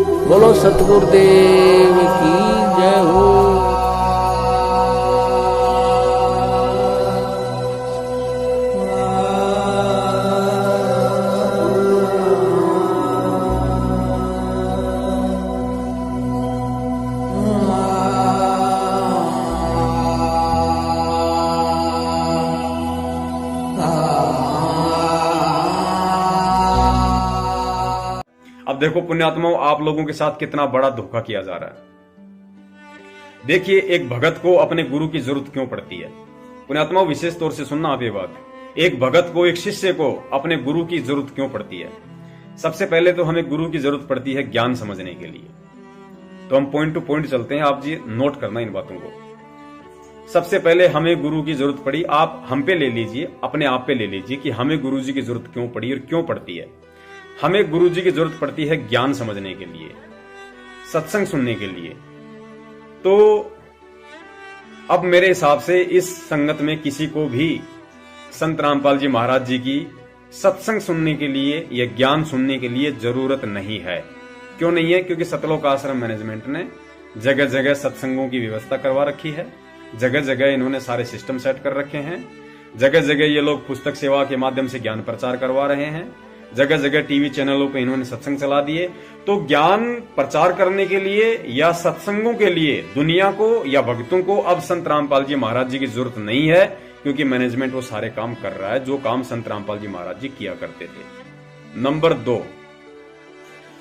बोलो सतगुरुदेव की जय हो। अब देखो पुण्यात्माओं, आप लोगों के साथ कितना बड़ा धोखा किया जा रहा है। देखिए, एक भगत को अपने गुरु की जरूरत क्यों पड़ती है। पुण्यात्माओं, विशेष तौर से सुनना आप ये बात। एक भगत को, एक शिष्य को अपने गुरु की जरूरत क्यों पड़ती है। सबसे पहले तो हमें गुरु की जरूरत पड़ती है ज्ञान समझने के लिए। तो हम पॉइंट टू पॉइंट चलते हैं, आप जी नोट करना इन बातों को। सबसे पहले हमें गुरु की जरूरत पड़ी, आप हम पे ले लीजिए, अपने आप पे ले लीजिए कि हमें गुरु जी की जरूरत क्यों पड़ी और क्यों पड़ती है। हमें गुरु जी की जरूरत पड़ती है ज्ञान समझने के लिए, सत्संग सुनने के लिए। तो अब मेरे हिसाब से इस संगत में किसी को भी संत रामपाल जी महाराज जी की सत्संग सुनने के लिए या ज्ञान सुनने के लिए जरूरत नहीं है। क्यों नहीं है? क्योंकि सतलोक आश्रम मैनेजमेंट ने जगह जगह सत्संगों की व्यवस्था करवा रखी है, जगह जगह इन्होंने सारे सिस्टम सेट कर रखे हैं, जगह जगह ये लोग पुस्तक सेवा के माध्यम से ज्ञान प्रचार करवा रहे हैं, जगह जगह टीवी चैनलों पे इन्होंने सत्संग चला दिए। तो ज्ञान प्रचार करने के लिए या सत्संगों के लिए दुनिया को या भक्तों को अब संत रामपाल जी महाराज जी की जरूरत नहीं है, क्योंकि मैनेजमेंट वो सारे काम कर रहा है जो काम संत रामपाल जी महाराज जी किया करते थे। नंबर 2,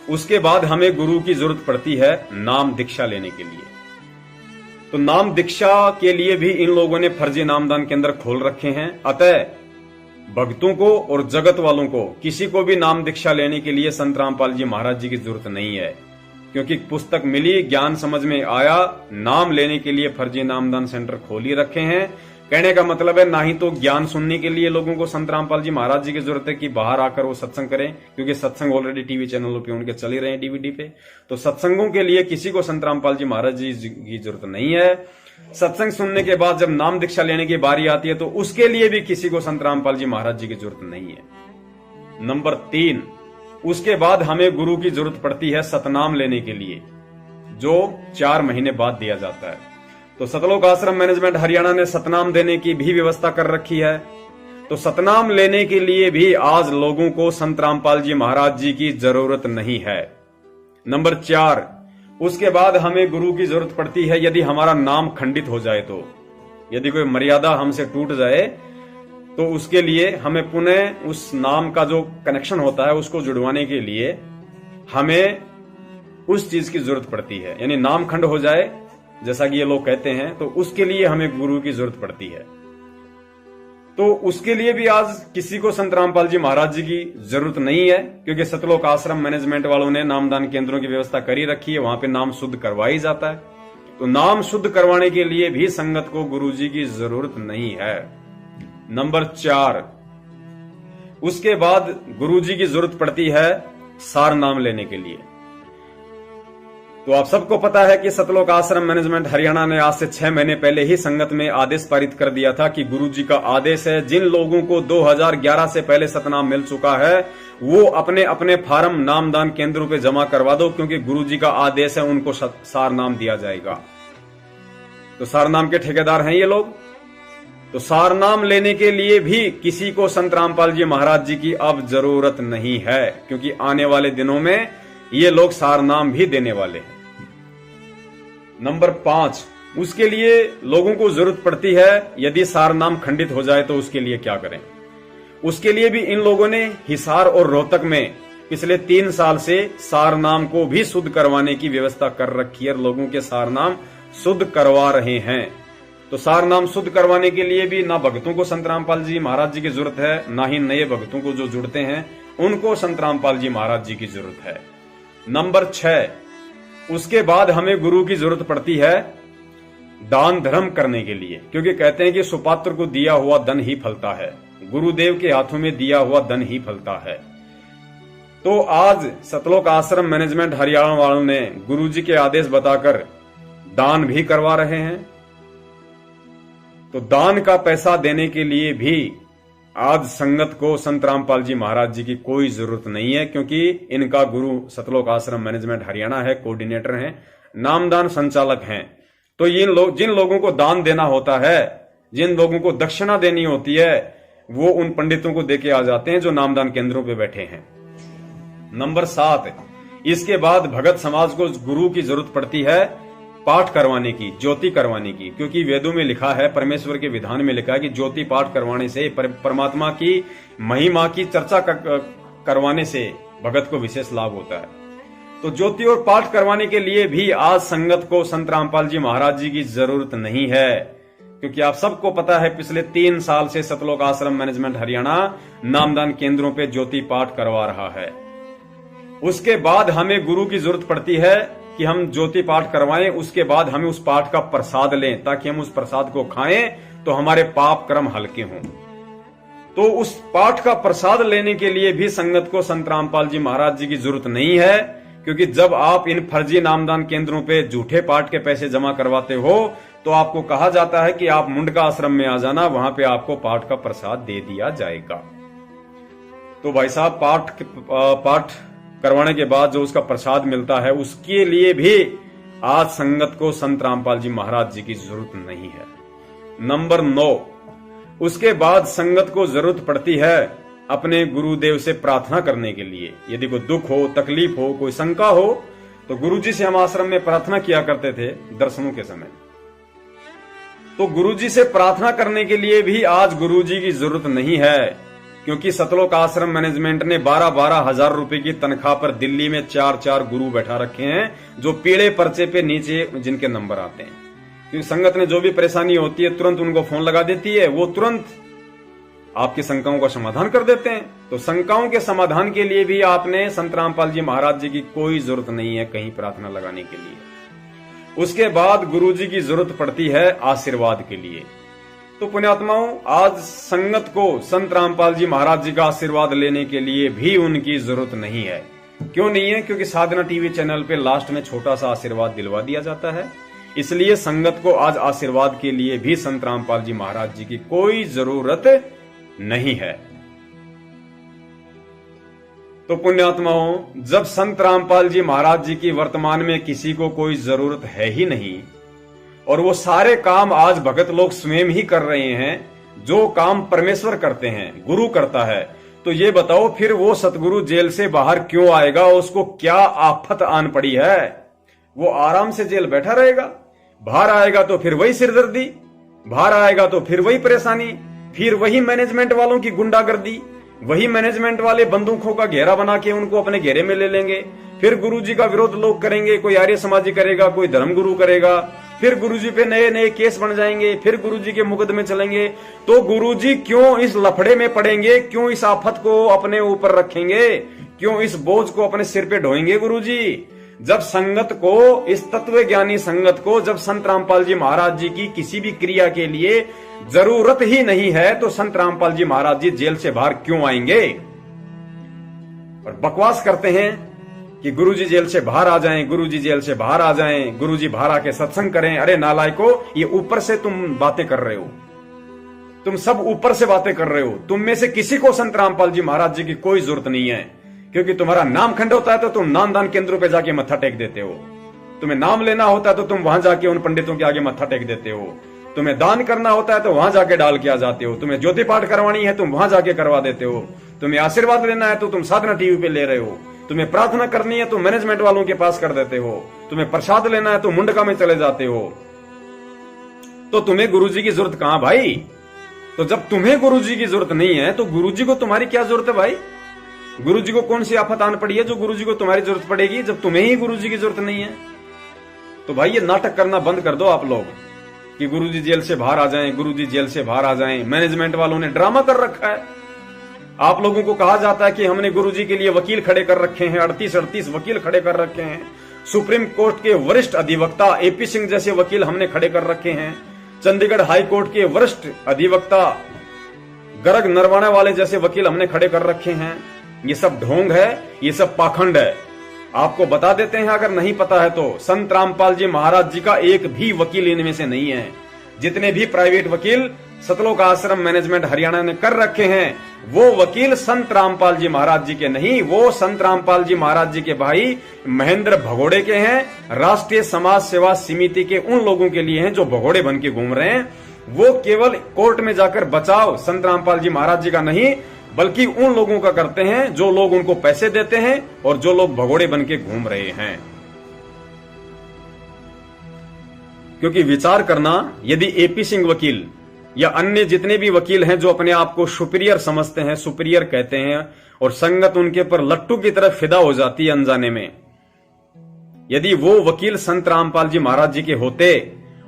उसके बाद हमें गुरु की जरूरत पड़ती है नाम दीक्षा लेने के लिए। तो नाम दीक्षा के लिए भी इन लोगों ने फर्जी नामदान केंद्र खोल रखे हैं। अतः भक्तों को और जगत वालों को किसी को भी नाम दीक्षा लेने के लिए संत रामपाल जी महाराज जी की जरूरत नहीं है, क्योंकि पुस्तक मिली, ज्ञान समझ में आया, नाम लेने के लिए फर्जी नामदान सेंटर खोल ही रखे हैं। कहने का मतलब है, ना ही तो ज्ञान सुनने के लिए लोगों को संत रामपाल जी महाराज जी की जरूरत है कि बाहर आकर वो सत्संग करें, क्योंकि सत्संग ऑलरेडी टीवी चैनलों पे उनके चल ही रहे हैं, डीवीडी पे। तो सत्संगों के लिए किसी को संत रामपाल जी महाराज जी की जरूरत नहीं है। सत्संग सुनने के बाद जब नाम दीक्षा लेने की बारी आती है तो उसके लिए भी किसी को संत रामपाल जी महाराज जी की जरूरत नहीं है। नंबर 3, उसके बाद हमें गुरु की जरूरत पड़ती है सतनाम लेने के लिए, जो 4 महीने बाद दिया जाता है। तो सतलोक आश्रम मैनेजमेंट हरियाणा ने सतनाम देने की भी व्यवस्था कर रखी है। तो सतनाम लेने के लिए भी आज लोगों को संत रामपाल जी महाराज जी की जरूरत नहीं है। नंबर 4, उसके बाद हमें गुरु की जरूरत पड़ती है यदि हमारा नाम खंडित हो जाए तो, यदि कोई मर्यादा हमसे टूट जाए तो उसके लिए हमें पुनः उस नाम का जो कनेक्शन होता है उसको जुड़वाने के लिए हमें उस चीज की जरूरत पड़ती है। यानी नाम खंड हो जाए जैसा कि ये लोग कहते हैं, तो उसके लिए हमें गुरु की जरूरत पड़ती है। तो उसके लिए भी आज किसी को संत रामपाल जी महाराज जी की जरूरत नहीं है, क्योंकि सतलोक आश्रम मैनेजमेंट वालों ने नामदान केंद्रों की व्यवस्था करी रखी है, वहां पे नाम शुद्ध करवा ही जाता है। तो नाम शुद्ध करवाने के लिए भी संगत को गुरु जी की जरूरत नहीं है। नंबर 4, उसके बाद गुरु जी की जरूरत पड़ती है सार नाम लेने के लिए। तो आप सबको पता है कि सतलोक आश्रम मैनेजमेंट हरियाणा ने आज से 6 महीने पहले ही संगत में आदेश पारित कर दिया था कि गुरुजी का आदेश है, जिन लोगों को 2011 से पहले सतनाम मिल चुका है वो अपने अपने फार्म नामदान केंद्रों पे जमा करवा दो, क्योंकि गुरुजी का आदेश है, उनको सार नाम दिया जाएगा। तो सार नाम के ठेकेदार हैं ये लोग। तो सार नाम लेने के लिए भी किसी को संत रामपाल जी महाराज जी की अब जरूरत नहीं है, क्योंकि आने वाले दिनों में ये लोग सार नाम भी देने वाले हैं। नंबर 5, उसके लिए लोगों को जरूरत पड़ती है यदि सार नाम खंडित हो जाए तो उसके लिए क्या करें। उसके लिए भी इन लोगों ने हिसार और रोहतक में पिछले 3 साल से सार नाम को भी शुद्ध करवाने की व्यवस्था कर रखी है, लोगों के सार नाम शुद्ध करवा रहे हैं। तो सार नाम शुद्ध करवाने के लिए भी ना भक्तों को संत रामपाल जी महाराज जी की जरूरत है, ना ही नए भक्तों को जो जुड़ते हैं उनको संत रामपाल जी महाराज जी की जरूरत है। नंबर 6, उसके बाद हमें गुरु की जरूरत पड़ती है दान धर्म करने के लिए, क्योंकि कहते हैं कि सुपात्र को दिया हुआ धन ही फलता है, गुरुदेव के हाथों में दिया हुआ धन ही फलता है। तो आज सतलोक आश्रम मैनेजमेंट हरियाणा वालों ने गुरुजी के आदेश बताकर दान भी करवा रहे हैं। तो दान का पैसा देने के लिए भी आज संगत को संत रामपाल जी महाराज जी की कोई जरूरत नहीं है, क्योंकि इनका गुरु सतलोक आश्रम मैनेजमेंट हरियाणा है, कोऑर्डिनेटर हैं, नामदान संचालक हैं। तो जिन लोगों को दान देना होता है, जिन लोगों को दक्षिणा देनी होती है, वो उन पंडितों को देके आ जाते हैं जो नामदान केंद्रों पे बैठे हैं। नंबर 7, इसके बाद भगत समाज को गुरु की जरूरत पड़ती है पाठ करवाने की, ज्योति करवाने की, क्योंकि वेदों में लिखा है, परमेश्वर के विधान में लिखा है कि ज्योति पाठ करवाने से, परमात्मा की महिमा की चर्चा करवाने से भगत को विशेष लाभ होता है। तो ज्योति और पाठ करवाने के लिए भी आज संगत को संत रामपाल जी महाराज जी की जरूरत नहीं है, क्योंकि आप सबको पता है पिछले 3 साल से सतलोक आश्रम मैनेजमेंट हरियाणा नामदान केंद्रों पे ज्योति पाठ करवा रहा है। उसके बाद हमें गुरु की जरूरत पड़ती है कि हम ज्योति पाठ करवाएं, उसके बाद हमें उस पाठ का प्रसाद लें, ताकि हम उस प्रसाद को खाएं तो हमारे पाप कर्म हल्के हों। तो उस पाठ का प्रसाद लेने के लिए भी संगत को संत रामपाल जी महाराज जी की जरूरत नहीं है, क्योंकि जब आप इन फर्जी नामदान केंद्रों पे झूठे पाठ के पैसे जमा करवाते हो तो आपको कहा जाता है कि आप मुंडका आश्रम में आ जाना, वहां पे आपको पाठ का प्रसाद दे दिया जाएगा। तो भाई साहब, पाठ करवाने के बाद जो उसका प्रसाद मिलता है, उसके लिए भी आज संगत को संत रामपाल जी महाराज जी की जरूरत नहीं है। नंबर 9, उसके बाद संगत को जरूरत पड़ती है अपने गुरुदेव से प्रार्थना करने के लिए। यदि कोई दुख हो, तकलीफ हो, कोई शंका हो, तो गुरुजी से हम आश्रम में प्रार्थना किया करते थे दर्शनों के समय। तो गुरुजी से प्रार्थना करने के लिए भी आज गुरुजी की जरूरत नहीं है, क्योंकि सतलोक आश्रम मैनेजमेंट ने 12-12 हजार रुपए की तनख्वाह पर दिल्ली में 4-4 गुरु बैठा रखे हैं, जो पीले पर्चे पे नीचे जिनके नंबर आते हैं। क्योंकि संगत ने जो भी परेशानी होती है तुरंत उनको फोन लगा देती है, वो तुरंत आपकी शंकाओं का समाधान कर देते हैं। तो शंकाओं के समाधान के लिए भी आपने संत रामपाल जी महाराज जी की कोई जरूरत नहीं है कहीं प्रार्थना लगाने के लिए। उसके बाद गुरुजी की जरूरत पड़ती है आशीर्वाद के लिए। तो पुण्यात्माओं, आज संगत को संत रामपाल जी महाराज जी का आशीर्वाद लेने के लिए भी उनकी जरूरत नहीं है। क्यों नहीं है? क्योंकि साधना टीवी चैनल पे लास्ट में छोटा सा आशीर्वाद दिलवा दिया जाता है। इसलिए संगत को आज आशीर्वाद के लिए भी संत रामपाल जी महाराज जी की कोई जरूरत नहीं है। तो पुण्यात्माओं, जब संत रामपाल जी महाराज जी की वर्तमान में किसी को कोई जरूरत है ही नहीं, और वो सारे काम आज भगत लोग स्वयं ही कर रहे हैं, जो काम परमेश्वर करते हैं, गुरु करता है, तो ये बताओ फिर वो सतगुरु जेल से बाहर क्यों आएगा? उसको क्या आफत आन पड़ी है? वो आराम से जेल बैठा रहेगा। बाहर आएगा तो फिर वही सिरदर्दी, बाहर आएगा तो फिर वही परेशानी, फिर वही मैनेजमेंट वालों की गुंडागर्दी, वही मैनेजमेंट वाले बंदूकों का घेरा बना के उनको अपने घेरे में ले लेंगे। फिर गुरुजी का विरोध लोग करेंगे, कोई आर्य समाजी करेगा, कोई धर्म गुरु करेगा, फिर गुरुजी पे नए नए केस बन जाएंगे, फिर गुरुजी के मुकदमे चलेंगे। तो गुरुजी क्यों इस लफड़े में पड़ेंगे? क्यों इस आफत को अपने ऊपर रखेंगे? क्यों इस बोझ को अपने सिर पे ढोएंगे गुरुजी? जब संगत को, इस तत्व ज्ञानी संगत को, जब संत रामपाल जी महाराज जी की किसी भी क्रिया के लिए जरूरत ही नहीं है, तो संत रामपाल जी महाराज जी जेल से बाहर क्यों आएंगे? और बकवास करते हैं कि गुरुजी जेल से बाहर आ जाएं, गुरुजी जेल से बाहर आ जाएं, गुरुजी बाहर आके सत्संग करें। अरे नालायको, ये ऊपर से तुम बातें कर रहे हो, तुम सब ऊपर से बातें कर रहे हो। तुम में से किसी को संत रामपाल जी महाराज जी की कोई जरूरत नहीं है, क्योंकि तुम्हारा नाम खंड होता है तो तुम नामदान केंद्रों पे जाके मत्था टेक देते हो। तुम्हें नाम लेना होता है तो तुम वहां जाके उन पंडितों के आगे मत्था टेक देते हो। तुम्हें दान करना होता है तो वहां जाके डाल के आ जाते हो। तुम्हें ज्योति पाठ करवानी है तुम वहां जाके करवा देते हो। तुम्हें आशीर्वाद लेना है तो तुम साधना टीवी पे ले रहे हो। तुम्हें प्रार्थना करनी है तो मैनेजमेंट वालों के पास कर देते हो। तुम्हें प्रसाद लेना है तो मुंडका में चले जाते हो। तो तुम्हें गुरुजी की जरूरत कहां भाई? तो जब तुम्हें गुरुजी की जरूरत नहीं है तो गुरुजी को तुम्हारी क्या जरूरत है भाई? गुरुजी को कौन सी आफत आन पड़ी है जो गुरुजी को तुम्हारी जरूरत पड़ेगी, जब तुम्हें ही गुरुजी की जरूरत नहीं है? तो भाई ये नाटक करना बंद कर दो आप लोग कि गुरुजी जेल से बाहर आ जाएं, गुरुजी जेल से बाहर आ जाएं। मैनेजमेंट वालों ने ड्रामा कर रखा है। आप लोगों को कहा जाता है कि हमने गुरुजी के लिए वकील खड़े कर रखे हैं, 38 वकील खड़े कर रखे हैं। सुप्रीम कोर्ट के वरिष्ठ अधिवक्ता एपी सिंह जैसे वकील हमने खड़े कर रखे हैं। चंडीगढ़ हाई कोर्ट के वरिष्ठ अधिवक्ता गर्ग नरवाना वाले जैसे वकील हमने खड़े कर रखे हैं। ये सब ढोंग है, ये सब पाखंड है। आपको बता देते हैं अगर नहीं पता है तो, संत रामपाल जी महाराज जी का एक भी वकील इनमें से नहीं है। जितने भी प्राइवेट वकील सतलोक आश्रम मैनेजमेंट हरियाणा ने कर रखे हैं, वो वकील संत रामपाल जी महाराज जी के नहीं, वो संत रामपाल जी महाराज जी के भाई महेंद्र भगोड़े के हैं, राष्ट्रीय समाज सेवा समिति के उन लोगों के लिए हैं जो भगोड़े बन के घूम रहे हैं। वो केवल कोर्ट में जाकर बचाव संत रामपाल जी महाराज जी का नहीं, बल्कि उन लोगों का करते हैं जो लोग उनको पैसे देते हैं और जो लोग भगोड़े बन के घूम रहे हैं। क्योंकि विचार करना, यदि एपी सिंह वकील या अन्य जितने भी वकील हैं जो अपने आप को सुपीरियर समझते हैं, सुपीरियर कहते हैं, और संगत उनके पर लट्टू की तरफ फिदा हो जाती है अनजाने में, यदि वो वकील संत रामपाल जी महाराज जी के होते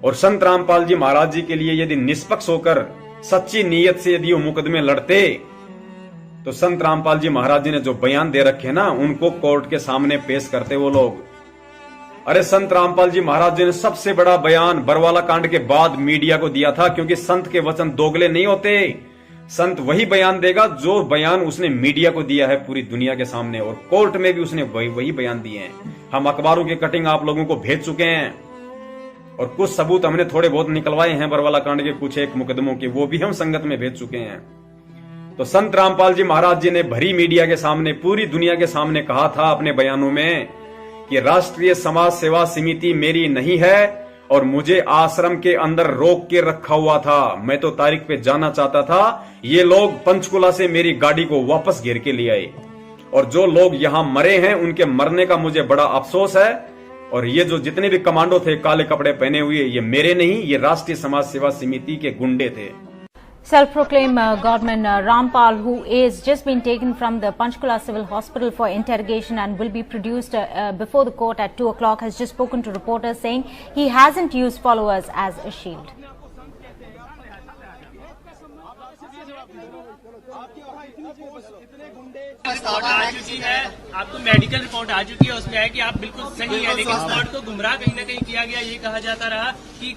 और संत रामपाल जी महाराज जी के लिए यदि निष्पक्ष होकर सच्ची नीयत से यदि वो मुकदमे लड़ते, तो संत रामपाल जी महाराज जी ने जो बयान दे रखे ना, उनको कोर्ट के सामने पेश करते वो लोग। अरे संत रामपाल जी महाराज जी ने सबसे बड़ा बयान बरवाला कांड के बाद मीडिया को दिया था, क्योंकि संत के वचन दोगले नहीं होते। संत वही बयान देगा जो बयान उसने मीडिया को दिया है पूरी दुनिया के सामने, और कोर्ट में भी उसने वही बयान दिए हैं। हम अखबारों की कटिंग आप लोगों को भेज चुके हैं, और कुछ सबूत हमने थोड़े बहुत निकलवाए हैं बरवाला कांड के कुछ एक मुकदमों के, वो भी हम संगत में भेज चुके हैं। तो संत रामपाल जी महाराज जी ने भरी मीडिया के सामने, पूरी दुनिया के सामने कहा था अपने बयानों में कि राष्ट्रीय समाज सेवा समिति मेरी नहीं है और मुझे आश्रम के अंदर रोक के रखा हुआ था। मैं तो तारीख पे जाना चाहता था, ये लोग पंचकुला से मेरी गाड़ी को वापस घेर के ले आए, और जो लोग यहां मरे हैं उनके मरने का मुझे बड़ा अफसोस है। और ये जो जितने भी कमांडो थे काले कपड़े पहने हुए, ये मेरे नहीं, ये राष्ट्रीय समाज सेवा समिति के गुंडे थे। Self-proclaimed Godman Rampal, who is just been taken from the Panchkula Civil Hospital for interrogation and will be produced before the court at 2 o'clock, has just spoken to reporters saying he hasn't used followers as a shield. Report आ चुकी है, आपको medical report आ चुकी है, उसमें है कि आप बिल्कुल सही है, लेकिन कोर्ट को गुमराह कहीं न कहीं किया गया। ये कहा जाता रहा कि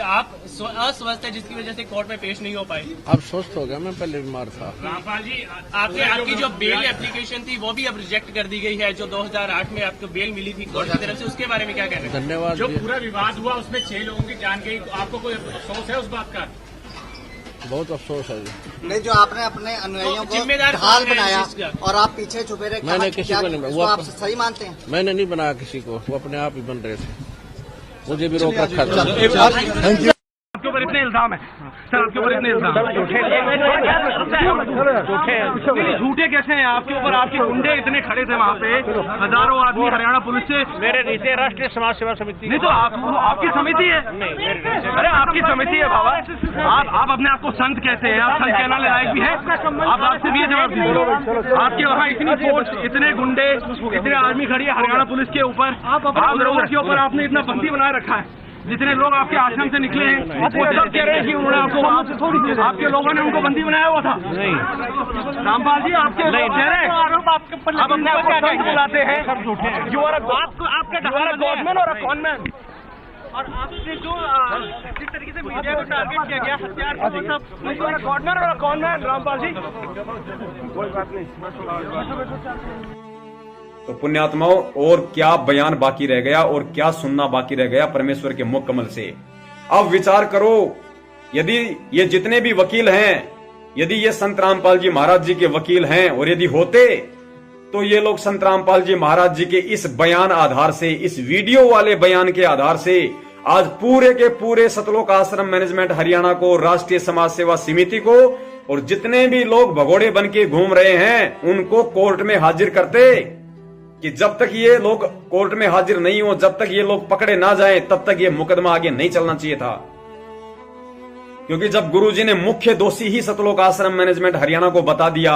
आप अस्वस्थ है, जिसकी वजह से कोर्ट में पेश नहीं हो पाए। अब स्वस्थ हो गया, मैं पहले बीमार था। रामपाल जी, आपकी जो बेल एप्लीकेशन थी वो भी अब रिजेक्ट कर दी गई है, जो 2008 में आपको बेल मिली थी कोर्ट की तरफ से, उसके बारे में क्या कहना है? धन्यवाद। जो पूरा विवाद हुआ उसमें 6 लोगों की जान गई, आपको कोई अफसोस है उस बात का? बहुत अफसोस है जी। नहीं, जो आपने अपने अनुयायियों को जिम्मेदार ढाल बनाया और आप पीछे छुपे रहे, मैंने किसी को नहीं, वो आप सही मानते हैं? मैंने नहीं बनाया किसी को, वो अपने आप ही बन रहे थे, मुझे भी रोक रखा था। आपके ऊपर इतने इल्जाम है सर, आपके ऊपर इतने इल्जाम झूठे कैसे हैं आपके ऊपर? आपके गुंडे इतने खड़े थे वहाँ पे, हजारों आदमी हरियाणा पुलिस से। मेरे नीचे राष्ट्रीय समाज सेवा समिति नहीं, तो आपकी समिति है? नहीं, अरे आपकी समिति है बाबा। आप अपने आप को संत कहते हैं, आप संत कहना लायक भी है? आप आपसे भी ये जवाब दीजिए। आपके वहाँ इतनी फोर्स, इतने गुंडे, इतने आर्मी खड़ी है हरियाणा पुलिस के ऊपर, आप लोगों के ऊपर आपने इतना बंदी बनाए रखा है। जितने लोग आपके आश्रम से निकले हैं वो सब कह रहे हैं कि उन्होंने आपको, आपके लोगों ने उनको बंदी बनाया हुआ था। नहीं रामपाल जी, आपके कह रहे हैं आरोप आपके ऊपर, आप अपने आप को संत बुलाते हैं, जो आपका गॉडमैन और कॉनमैन, और आपसे जो जिस तरीके से मीडिया को टारगेट किया गया, हथियार को सब गॉडमैन और कॉनमैन। रामपाल जी, कोई बात नहीं। तो पुण्यात्माओं, और क्या बयान बाकी रह गया और क्या सुनना बाकी रह गया परमेश्वर के मुख कमल से। अब विचार करो, यदि ये जितने भी वकील हैं, यदि ये संत रामपाल जी महाराज जी के वकील हैं, और यदि होते तो ये लोग संत रामपाल जी महाराज जी के इस बयान आधार से, इस वीडियो वाले बयान के आधार से आज पूरे के पूरे सतलोक आश्रम मैनेजमेंट हरियाणा को, राष्ट्रीय समाज सेवा समिति को, और जितने भी लोग भगोड़े बन के घूम रहे हैं उनको कोर्ट में हाजिर करते, कि जब तक ये लोग कोर्ट में हाजिर नहीं हो, जब तक ये लोग पकड़े ना जाएं, तब तक ये मुकदमा आगे नहीं चलना चाहिए था। क्योंकि जब गुरुजी ने मुख्य दोषी ही सतलोक आश्रम मैनेजमेंट हरियाणा को बता दिया,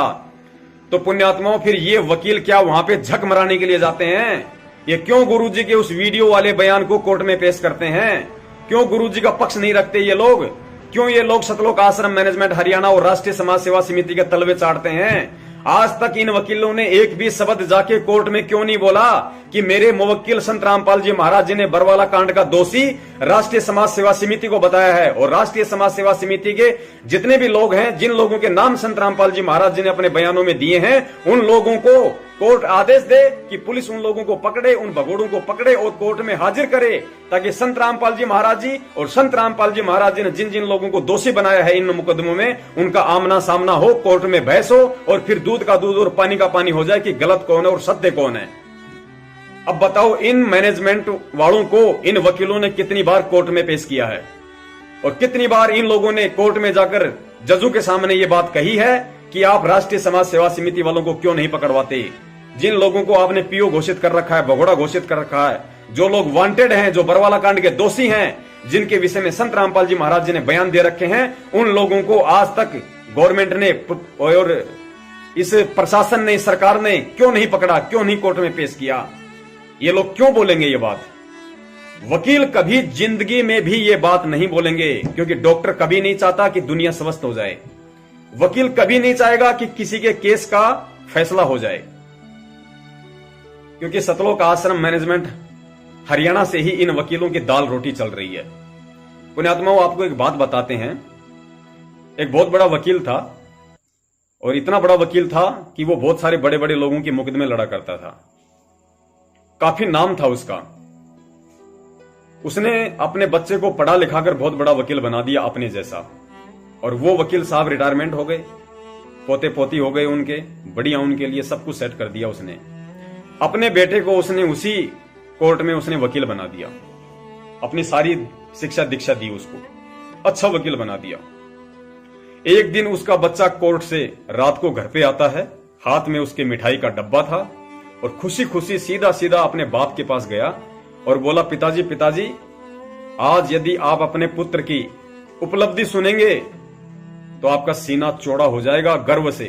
तो पुण्यात्माओं फिर ये वकील क्या वहां पे झक मराने के लिए जाते हैं? ये क्यों गुरुजी के उस वीडियो वाले बयान को कोर्ट में पेश करते हैं? क्यों गुरुजी का पक्ष नहीं रखते ये लोग? क्यों ये लोग सतलोक आश्रम मैनेजमेंट हरियाणा और राष्ट्रीय समाज सेवा समिति के तलवे चाटते हैं? आज तक इन वकीलों ने एक भी शब्द जाके कोर्ट में क्यों नहीं बोला कि मेरे मुवक्किल संत रामपाल जी महाराज जी ने बरवाला कांड का दोषी राष्ट्रीय समाज सेवा समिति को बताया है, और राष्ट्रीय समाज सेवा समिति के जितने भी लोग हैं, जिन लोगों के नाम संत रामपाल जी महाराज जी ने अपने बयानों में दिए हैं, उन लोगों को कोर्ट आदेश दे कि पुलिस उन लोगों को पकड़े, उन भगोड़ों को पकड़े और कोर्ट में हाजिर करे, ताकि संत रामपाल जी महाराज जी और संत रामपाल जी महाराज जी ने जिन जिन लोगों को दोषी बनाया है इन मुकदमों में, उनका आमना सामना हो, कोर्ट में बहस हो और फिर दूध का दूध और पानी का पानी हो जाए कि गलत कौन है और सत्य कौन है। अब बताओ, इन मैनेजमेंट वालों को इन वकीलों ने कितनी बार कोर्ट में पेश किया है और कितनी बार इन लोगों ने कोर्ट में जाकर जजों के सामने ये बात कही है कि आप राष्ट्रीय समाज सेवा समिति वालों को क्यों नहीं पकड़वाते। जिन लोगों को आपने पीओ घोषित कर रखा है, भगोड़ा घोषित कर रखा है, जो लोग वांटेड हैं, जो बरवाला कांड के दोषी हैं, जिनके विषय में संत रामपाल जी महाराज जी ने बयान दे रखे हैं, उन लोगों को आज तक गवर्नमेंट ने और इस प्रशासन ने, सरकार ने क्यों नहीं पकड़ा, क्यों नहीं कोर्ट में पेश किया। ये लोग क्यों बोलेंगे ये बात? वकील कभी जिंदगी में भी ये बात नहीं बोलेंगे, क्योंकि डॉक्टर कभी नहीं चाहता कि दुनिया स्वस्थ हो जाए। वकील कभी नहीं चाहेगा कि किसी के केस का फैसला हो जाए, क्योंकि सतलोक आश्रम मैनेजमेंट हरियाणा से ही इन वकीलों की दाल रोटी चल रही है। पुण्यात्माओं, आपको एक बात बताते हैं। एक बहुत बड़ा वकील था, और इतना बड़ा वकील था कि वो बहुत सारे बड़े बड़े लोगों के मुकदमे लड़ा करता था। काफी नाम था उसका। उसने अपने बच्चे को पढ़ा लिखाकर बहुत बड़ा वकील बना दिया अपने जैसा, और वो वकील साहब रिटायरमेंट हो गए, पोते पोती हो गए उनके, बढ़िया उनके लिए सब कुछ सेट कर दिया उसने। अपने बेटे को उसने उसी कोर्ट में उसने वकील बना दिया, अपनी सारी शिक्षा दीक्षा दी उसको, अच्छा वकील बना दिया। एक दिन उसका बच्चा कोर्ट से रात को घर पे आता है, हाथ में उसके मिठाई का डब्बा था, और खुशी खुशी सीधा सीधा अपने बाप के पास गया और बोला, पिताजी पिताजी, आज यदि आप अपने पुत्र की उपलब्धि सुनेंगे तो आपका सीना चौड़ा हो जाएगा गर्व से।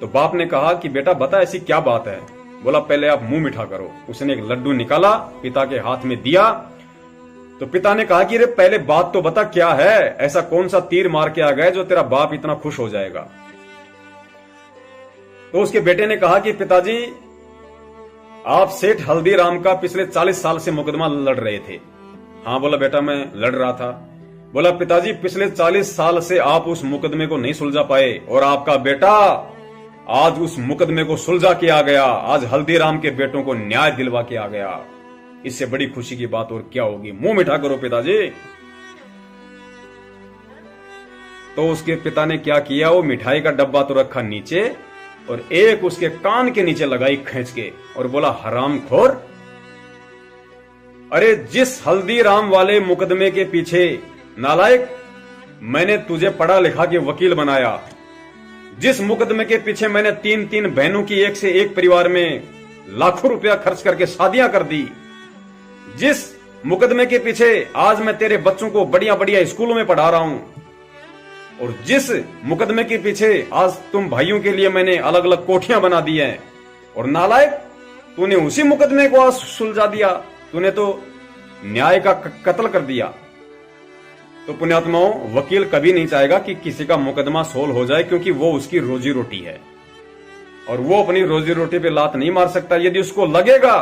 तो बाप ने कहा कि बेटा बता ऐसी क्या बात है। बोला, पहले आप मुंह मीठा करो। उसने एक लड्डू निकाला, पिता के हाथ में दिया। तो पिता ने कहा कि रे पहले बात तो बता क्या है, ऐसा कौन सा तीर मार के आ गए जो तेरा बाप इतना खुश हो जाएगा। तो उसके बेटे ने कहा कि पिताजी, आप सेठ हल्दीराम का पिछले 40 साल से मुकदमा लड़ रहे थे। हाँ बोला, बेटा मैं लड़ रहा था। बोला, पिताजी पिछले 40 साल से आप उस मुकदमे को नहीं सुलझा पाए, और आपका बेटा आज उस मुकदमे को सुलझा के आ गया, आज हल्दीराम के बेटों को न्याय दिलवा के आ गया। इससे बड़ी खुशी की बात और क्या होगी। मुंह मीठा करो पिताजी। तो उसके पिता ने क्या किया, वो मिठाई का डब्बा तो रखा नीचे, और एक उसके कान के नीचे लगाई खींच के, और बोला, हरामखोर, अरे जिस हल्दीराम वाले मुकदमे के पीछे नालायक मैंने तुझे पढ़ा लिखा के वकील बनाया, जिस मुकदमे के पीछे मैंने 3-3 बहनों की एक से एक परिवार में लाखों रुपया खर्च करके शादियां कर दी, जिस मुकदमे के पीछे आज मैं तेरे बच्चों को बढ़िया बढ़िया स्कूलों में पढ़ा रहा हूं, और जिस मुकदमे के पीछे आज तुम भाइयों के लिए मैंने अलग अलग कोठियां बना दी हैं, और नालायक तूने उसी मुकदमे को आज सुलझा दिया, तूने तो न्याय का कत्ल कर दिया। तो पुण्यात्माओं, वकील कभी नहीं चाहेगा कि किसी का मुकदमा सोल्व हो जाए, क्योंकि वो उसकी रोजी रोटी है, और वो अपनी रोजी रोटी पे लात नहीं मार सकता। यदि उसको लगेगा,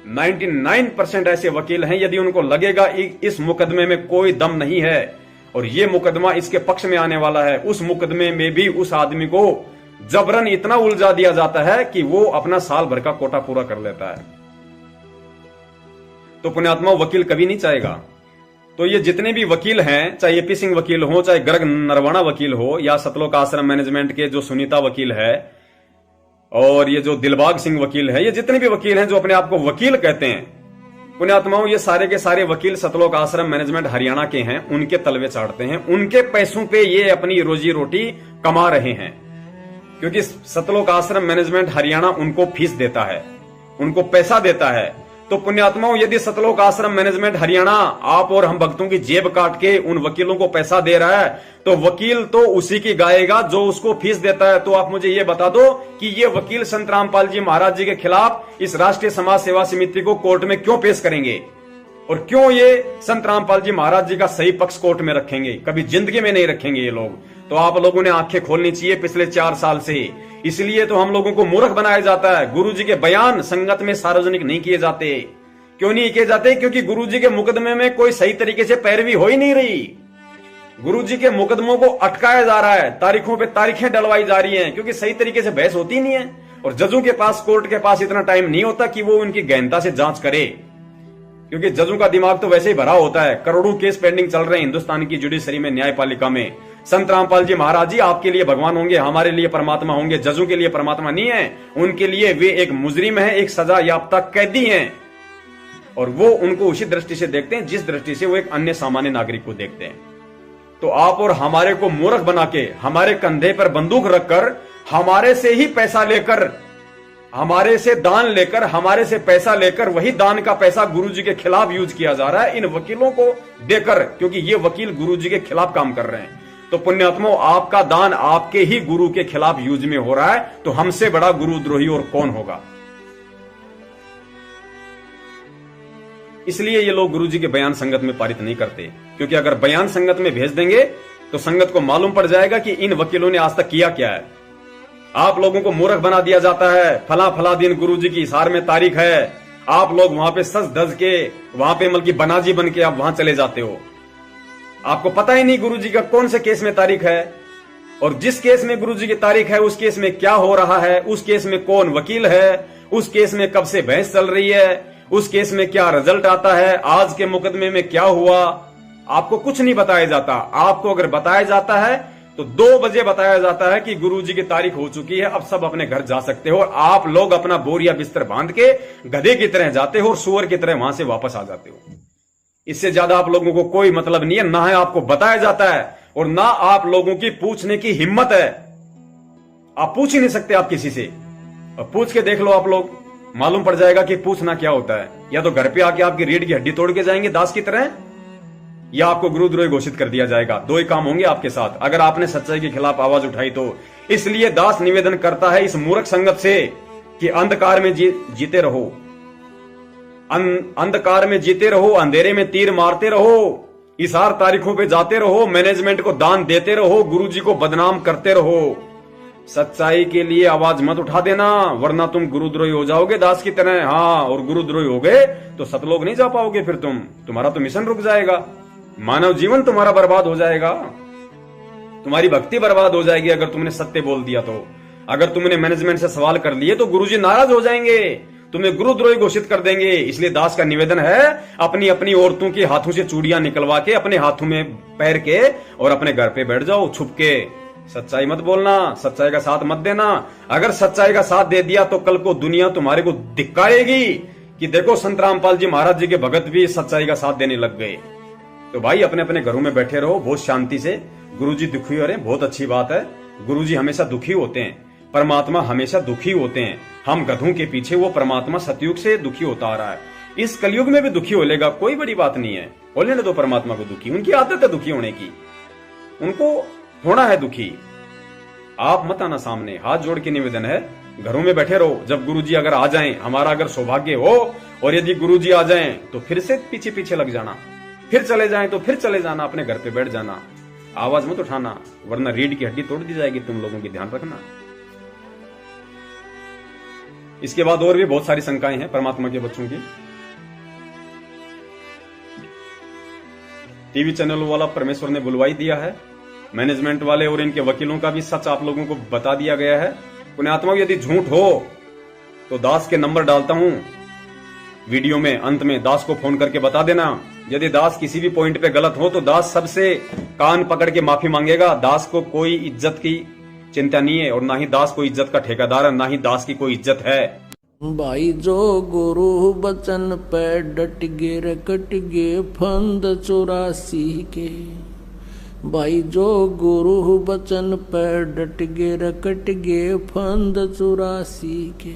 99% ऐसे वकील हैं, यदि उनको लगेगा इस मुकदमे में कोई दम नहीं है और ये मुकदमा इसके पक्ष में आने वाला है, उस मुकदमे में भी उस आदमी को जबरन इतना उलझा दिया जाता है कि वो अपना साल भर का कोटा पूरा कर लेता है। तो पुण्यात्मा, वकील कभी नहीं चाहेगा। तो ये जितने भी वकील हैं, चाहे एपी सिंह वकील हो, चाहे गर्ग नरवाणा वकील हो, या सतलोक आश्रम मैनेजमेंट के जो सुनीता वकील है, और ये जो दिलबाग सिंह वकील है, ये जितने भी वकील हैं जो अपने आप को वकील कहते हैं, पुण्यात्माओं, ये सारे के सारे वकील सतलोक आश्रम मैनेजमेंट हरियाणा के हैं, उनके तलवे चाटते हैं, उनके पैसों पे ये अपनी रोजी रोटी कमा रहे हैं, क्योंकि सतलोक आश्रम मैनेजमेंट हरियाणा उनको फीस देता है, उनको पैसा देता है। तो पुण्यात्माओं, यदि सतलोक आश्रम मैनेजमेंट हरियाणा आप और हम भक्तों की जेब काट के उन वकीलों को पैसा दे रहा है, तो वकील तो उसी की गाएगा जो उसको फीस देता है। तो आप मुझे ये बता दो कि ये वकील संत रामपाल जी महाराज जी के खिलाफ इस राष्ट्रीय समाज सेवा समिति को कोर्ट में क्यों पेश करेंगे, और क्यों ये संत रामपाल जी महाराज जी का सही पक्ष कोर्ट में रखेंगे? कभी जिंदगी में नहीं रखेंगे ये लोग। तो आप लोगों ने आंखें खोलनी चाहिए पिछले 4 साल से। इसलिए तो हम लोगों को मूर्ख बनाया जाता है। गुरुजी के बयान संगत में सार्वजनिक नहीं किए जाते। क्यों नहीं किए जाते? क्योंकि गुरुजी के मुकदमे में कोई सही तरीके से पैरवी हो ही नहीं रही। गुरुजी के मुकदमों को अटकाया जा रहा है, तारीखों पे तारीखें डलवाई जा रही हैं, क्योंकि सही तरीके से बहस होती नहीं है। और जजों के पास, कोर्ट के पास इतना टाइम नहीं होता कि वो उनकी गहनता से जांच करे, क्योंकि जजों का दिमाग तो वैसे ही भरा होता है। करोड़ों केस पेंडिंग चल रहे हैं हिंदुस्तान की जुडिशरी में, न्यायपालिका में। संत रामपाल जी महाराज जी आपके लिए भगवान होंगे, हमारे लिए परमात्मा होंगे, जजों के लिए परमात्मा नहीं है। उनके लिए वे एक मुजरिम है, एक सजा याफ्ता कैदी हैं, और वो उनको उसी दृष्टि से देखते हैं जिस दृष्टि से वो एक अन्य सामान्य नागरिक को देखते हैं। तो आप और हमारे को मूर्ख बना के, हमारे कंधे पर बंदूक रखकर, हमारे से ही पैसा लेकर, हमारे से दान लेकर, हमारे से पैसा लेकर, वही दान का पैसा गुरुजी के खिलाफ यूज किया जा रहा है इन वकीलों को देकर, क्योंकि ये वकील गुरुजी के खिलाफ काम कर रहे हैं। तो पुण्यात्मो, आपका दान आपके ही गुरु के खिलाफ यूज में हो रहा है, तो हमसे बड़ा गुरुद्रोही और कौन होगा। इसलिए ये लोग गुरुजी के बयान संगत में पारित नहीं करते, क्योंकि अगर बयान संगत में भेज देंगे तो संगत को मालूम पड़ जाएगा कि इन वकीलों ने आज तक किया क्या है। आप लोगों को मूर्ख बना दिया जाता है, फला फला दिन गुरुजी की इशार में तारीख है, आप लोग वहां पे सज धज के, वहां पे मतलब बनाजी बन के आप वहां चले जाते हो। आपको पता ही नहीं गुरुजी का कौन से केस में तारीख है, और जिस केस में गुरुजी की तारीख है उस केस में क्या हो रहा है, उस केस में कौन वकील है, उस केस में कब से बहस चल रही है, उस केस में क्या रिजल्ट आता है, आज के मुकदमे में क्या हुआ, आपको कुछ नहीं बताया जाता। आपको अगर बताया जाता है तो 2 बजे बताया जाता है कि गुरुजी की तारीख हो चुकी है, अब सब अपने घर जा सकते हो, और आप लोग अपना बोरिया बिस्तर बांध के गधे की तरह जाते हो और सुअर की तरह वहां से वापस आ जाते हो। इससे ज्यादा आप लोगों को कोई मतलब नहीं है, ना है आपको बताया जाता है और ना आप लोगों की पूछने की हिम्मत है। आप पूछ ही नहीं सकते आप किसी से, और पूछ के देख लो आप लोग, मालूम पड़ जाएगा कि पूछना क्या होता है। या तो घर पे आके आपकी रीढ़ की हड्डी तोड़ के जाएंगे दास की तरह, या आपको गुरुद्रोही घोषित कर दिया जाएगा। 2 ही काम होंगे आपके साथ अगर आपने सच्चाई के खिलाफ आवाज उठाई तो। इसलिए दास निवेदन करता है इस मूर्ख संगत से कि अंधकार में जीते रहो, अंधकार में जीते रहो, अंधेरे में तीर मारते रहो, इशार तारीखों पे जाते रहो, मैनेजमेंट को दान देते रहो, गुरुजी को बदनाम करते रहो। सच्चाई के लिए आवाज मत उठा देना, वरना तुम गुरुद्रोही हो जाओगे दास की तरह। हाँ, और गुरुद्रोही हो गए तो सतलोक नहीं जा पाओगे, फिर तुम्हारा तो मिशन रुक जाएगा, मानव जीवन तुम्हारा बर्बाद हो जाएगा, तुम्हारी भक्ति बर्बाद हो जाएगी अगर तुमने सत्य बोल दिया तो। अगर तुमने मैनेजमेंट से सवाल कर लिए तो गुरुजी नाराज हो जाएंगे, तुम्हें गुरुद्रोही घोषित कर देंगे। इसलिए दास का निवेदन है, अपनी अपनी औरतों के हाथों से चूड़ियां निकलवा के अपने हाथों में पैर के और अपने घर पे बैठ जाओ छुप के। सच्चाई मत बोलना, सच्चाई का साथ मत देना। अगर सच्चाई का साथ दे दिया तो कल को दुनिया तुम्हारे को धिक्कारेगी कि देखो संत रामपाल जी महाराज जी के भगत भी सच्चाई का साथ देने लग गए। तो भाई अपने अपने घरों में बैठे रहो बहुत शांति से। गुरुजी दुखी हो रहे हैं, बहुत अच्छी बात है। गुरुजी हमेशा दुखी होते हैं, परमात्मा हमेशा दुखी होते हैं। हम गधों के पीछे, वो परमात्मा सतयुग से दुखी होता आ रहा है, इस कलयुग में भी दुखी हो लेगा, कोई बड़ी बात नहीं है। बोले ना तो परमात्मा को दुखी, उनकी आदत है दुखी होने की, उनको होना है दुखी। आप मत आना सामने, हाथ जोड़ के निवेदन है, घरों में बैठे रहो। जब गुरुजी अगर आ जाएं, हमारा अगर सौभाग्य हो, और यदि गुरुजी आ जाएं तो फिर से पीछे पीछे लग जाना, फिर चले जाएं तो फिर चले जाना, अपने घर पे बैठ जाना, आवाज मत उठाना, वरना रीढ़ की हड्डी तोड़ दी जाएगी तुम लोगों की, ध्यान रखना। इसके बाद और भी बहुत सारी शंकाएं हैं परमात्मा के बच्चों की। टीवी चैनल वाला परमेश्वर ने बुलवाई दिया है, मैनेजमेंट वाले और इनके वकीलों का भी सच आप लोगों को बता दिया गया है। पुण्यात्मा यदि झूठ हो तो दास के नंबर डालता हूं वीडियो में, अंत में दास को फोन करके बता देना। यदि दास किसी भी पॉइंट पे गलत हो तो दास सबसे कान पकड़ के माफी मांगेगा। दास को कोई इज्जत की चिंता नहीं है, और ना ही दास कोई इज्जत का ठेकेदार है, ना ही दास की कोई इज्जत है। भाई जो गुरु बचन पे डट गे रे कट गे फंद 84 के। भाई जो गुरु बचन पे डट गे रे कट गे फंद 84 के।